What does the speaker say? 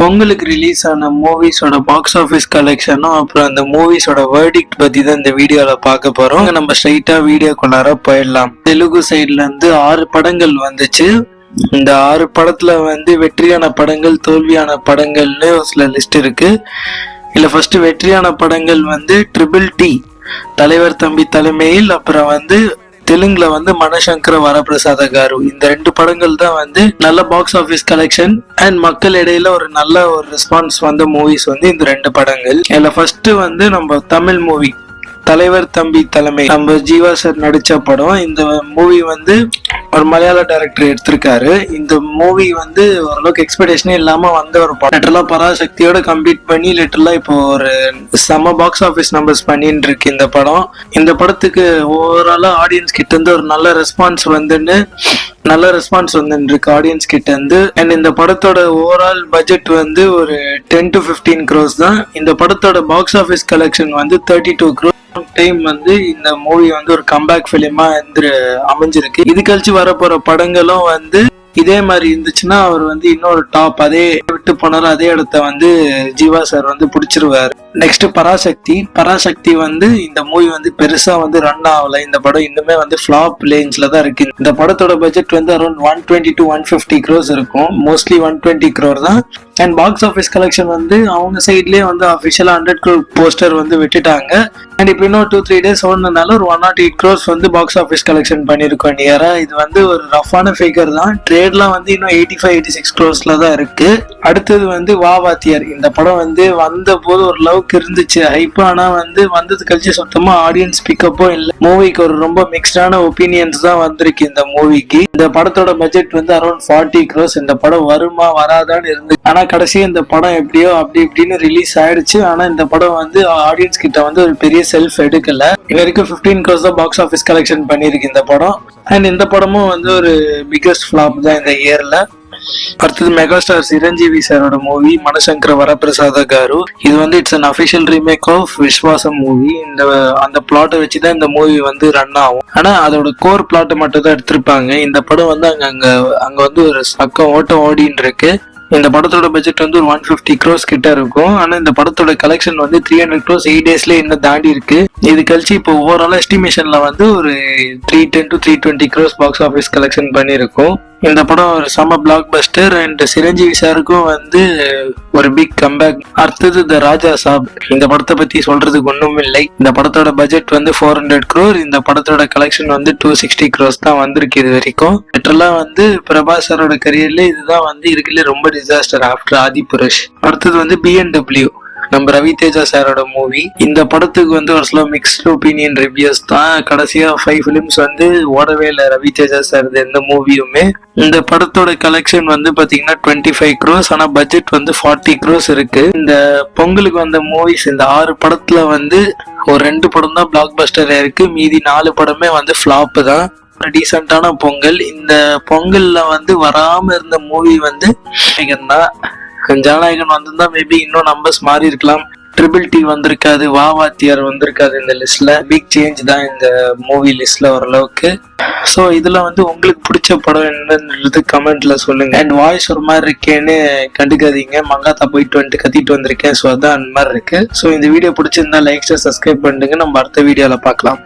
பொங்கலுக்கு ரிலீஸ் ஆன மூவிஸோட box office கலெக்ஷனும் அப்புறம் அந்த மூவிஸோட வேர்டிக்ட் பத்தி தான் இந்த வீடியோல பார்க்க போறோம். நம்ம ஸ்ட்ரைட்டா வீடியோக்குள்ளார போயிடலாம். தெலுங்கு சைட்ல இருந்து 6 படங்கள் வந்துச்சு. இந்த 6 படத்துல வந்து வெற்றியான படங்கள், தோல்வியான படங்கள்னு சில லிஸ்ட் இருக்கு. இல்ல ஃபர்ஸ்ட் வெற்றியான படங்கள் வந்து ட்ரிபிள்-டி தலைவர் தம்பி தலைமையில், அப்புறம் வந்து தெலுங்குல வந்து மனசங்கர வரப்பிரசாத காரு. இந்த 2 படங்கள் தான் வந்து நல்ல பாக்ஸ் ஆஃபீஸ் கலெக்ஷன் அண்ட் மக்கள் இடையில ஒரு நல்ல ஒரு ரெஸ்பான்ஸ் வந்த மூவிஸ் வந்து இந்த 2 படங்கள். இதுல ஃபர்ஸ்ட் வந்து நம்ம தமிழ் மூவி தலைவர் தம்பி தலைமை, நம்ம ஜீவா சார் நடிச்ச படம். இந்த மூவி வந்து ஒரு மலையாள டைரக்டர் எடுத்திருக்காரு. இந்த மூவி வந்து ஓரளவுக்கு எக்ஸ்பெக்டேஷனே இல்லாம வந்த ஒரு படம். லிட்டரலா பராசக்தியோட கம்ப்ளீட் பண்ணி லிட்டரலா இப்போ ஒரு செம பாக்ஸ் ஆஃபீஸ் நம்பர்ஸ் பண்ணிட்டு இருக்கு இந்த படம். இந்த படத்துக்கு ஓவராலா ஆடியன்ஸ் கிட்ட இருந்து ஒரு நல்ல ரெஸ்பான்ஸ் வந்துருக்கு ஆடியன்ஸ் கிட்ட இருந்து. அண்ட் இந்த படத்தோட ஓவரால் பட்ஜெட் வந்து ஒரு 10 to 15 crores தான். இந்த படத்தோட பாக்ஸ் ஆஃபீஸ் கலெக்ஷன் வந்து 32 crores. டைம் வந்து இந்த மூவி வந்து ஒரு கம்பேக் பிலிமா அமைஞ்சிருக்கு. இது கழிச்சு வரப்போற படங்களும் வந்து இதே மாதிரி இருந்துச்சுன்னா அவர் வந்து இன்னொரு டாப், அதே விட்டு போனாலும் அதே இடத்த வந்து ஜீவா சார் வந்து பிடிச்சிருவாரு. நெக்ஸ்ட் பராசக்தி வந்து இந்த மூவி வந்து பெருசா வந்து ரன் ஆகல. இந்த படம் இன்னுமே வந்து ஃபிளாப் ரேஞ்ச்ல தான் இருக்கு. இந்த படத்தோட பட்ஜெட் வந்து அரௌண்ட் 120 to 150 crores இருக்கும். மோஸ்ட்லி 120 crore தான். அண்ட் பாக்ஸ் ஆஃபீஸ் கலெக்ஷன் வந்து அவங்க சைட்லயே வந்து அபிஷியலா 100 crore போஸ்டர் வந்து விட்டுட்டாங்க. அண்ட் இப்போ இன்னும் 2-3 days ஓடுனதுனால ஒரு 108 crores வந்து பாக்ஸ் ஆஃபீஸ் கலெக்ஷன் பண்ணிருக்கோம் நியரா. இது வந்து ஒரு ரஃபான ஃபிகர் தான். ட்ரேட்லாம் வந்து இன்னும் 85-86 crores தான் இருக்கு. அடுத்தது வந்து வாத்தியார். இந்த படம் வந்து வந்த போது ஒரு லவுக்கு இருந்துச்சு ஹைப். ஆனா வந்து வந்தது கழிச்சு சுத்தமா ஆடியன்ஸ் பிக்கப்போ இல்லை. மூவிக்கு ஒரு ரொம்ப மிக்ஸ்டான ஒப்பீனியன்ஸ் தான் வந்திருக்கு இந்த மூவிக்கு. இந்த படத்தோட பட்ஜெட் வந்து அரௌண்ட் 40 crores. இந்த படம் வருமா வராதான்னு இருந்து, ஆனா கடைசியா இந்த படம் எப்படியோ அப்படி இப்படின்னு ரிலீஸ் ஆயிடுச்சு. ஆனா இந்த படம் வந்து ஆடியன்ஸ் கிட்ட வந்து ஒரு பெரிய செல்ஃப் எடுக்கல. இது வரைக்கும் 15 crores தான் பாக்ஸ் ஆஃபீஸ் கலெக்ஷன் பண்ணிருக்கு இந்த படம். அண்ட் இந்த படமும் வந்து ஒரு பிகஸ்ட் ஃபிளாப் தான் இந்த இயர்ல. அடுத்தது மெகாஸ்டார் சிரஞ்சீவி சாரோட மூவி மனசங்கர வரப்பிரசாத காரு. இது வந்து it's an official remake of Viswasam movie. அந்த பிளாட்டை வச்சுதான் இந்த மூவி வந்து ரன் ஆகும். ஆனா அதோட கோர் பிளாட்டை மட்டும் தான் எடுத்திருப்பாங்க. இந்த படம் வந்து அங்க வந்து ஒரு சக்கம் ஓட்டம் ஓடின்னு இருக்கு. இந்த படத்தோட பட்ஜெட் வந்து ஒரு 150 crores கிட்ட இருக்கும். ஆனா இந்த படத்தோட கலெக்ஷன் வந்து 300 crores 8 daysல இன்னும் தாண்டி இருக்கு. இது கழிச்சு இப்போ ஓவரால் எஸ்டிமேஷன்ல வந்து ஒரு 310 to 320 crores box office collection பண்ணிருக்கும். இந்த படம் ஒரு செம பிளாக் பஸ்டர். அண்ட் சிரஞ்சீவி சாருக்கும் வந்து ஒரு பிக் கம்பேக். அடுத்தது த ராஜா சாப். இந்த படத்தை பத்தி சொல்றதுக்கு ஒண்ணும் இல்லை. இந்த படத்தோட பட்ஜெட் வந்து 400 crore. இந்த படத்தோட கலெக்ஷன் வந்து 260 crores தான் வந்திருக்கு இது வரைக்கும். லிட்டரலா வந்து பிரபாஸ் சாரோட கரியர்ல இதுதான் வந்து இருக்குல்ல ரொம்ப டிசாஸ்டர் ஆஃப்டர் ஆதிபுருஷ். அடுத்தது வந்து BMW, நம்ம ரவி தேஜா சாரோட மூவி. இந்த படத்துக்கு வந்து ஒரு சில மிக்ஸ்ட் ஒப்பீனியன் ரிவ்யூஸ் தான். கடைசியா 5 films வந்து ஓடவே இல்லை ரவி தேஜா சார் எந்த மூவியுமே. இந்த படத்தோட கலெக்ஷன் வந்து பாத்தீங்கன்னா 25 crores. ஆனா பட்ஜெட் வந்து 40 crores இருக்கு. இந்த பொங்கலுக்கு வந்த மூவிஸ் இந்த 6 படத்துல வந்து ஒரு 2 படம் தான் பிளாக் பஸ்டர் இருக்கு. மீதி 4 படமே வந்து ஃபிளாப் தான். டீசென்டான பொங்கல். இந்த பொங்கல்ல வந்து வராம இருந்த மூவி வந்து ஜனநாயகன் வந்திருந்தா மேபி இன்னும் நம்பர்ஸ் மாறி இருக்கலாம். ட்ரிபிள்-டி வந்திருக்காது, வாத்தியார் வந்திருக்காது. இந்த லிஸ்ட்ல பிக் சேஞ்ச் தான் இந்த மூவி லிஸ்ட்ல ஓரளவுக்கு. ஸோ இதுல வந்து உங்களுக்கு பிடிச்ச படம் என்னன்றது கமெண்ட்ல சொல்லுங்க. அண்ட் வாய்ஸ் ஒரு மாதிரி இருக்கேன்னு கண்டுக்காதீங்க. மங்காத்தா போயிட்டு வந்துட்டு கத்திட்டு வந்திருக்கேன். ஸோ அதான் அந்த மாதிரி இருக்கு. ஸோ இந்த வீடியோ பிடிச்சிருந்தா லைக், சப்ஸ்கிரைப் பண்ணுங்க. நம்ம அடுத்த வீடியோல பார்க்கலாம்.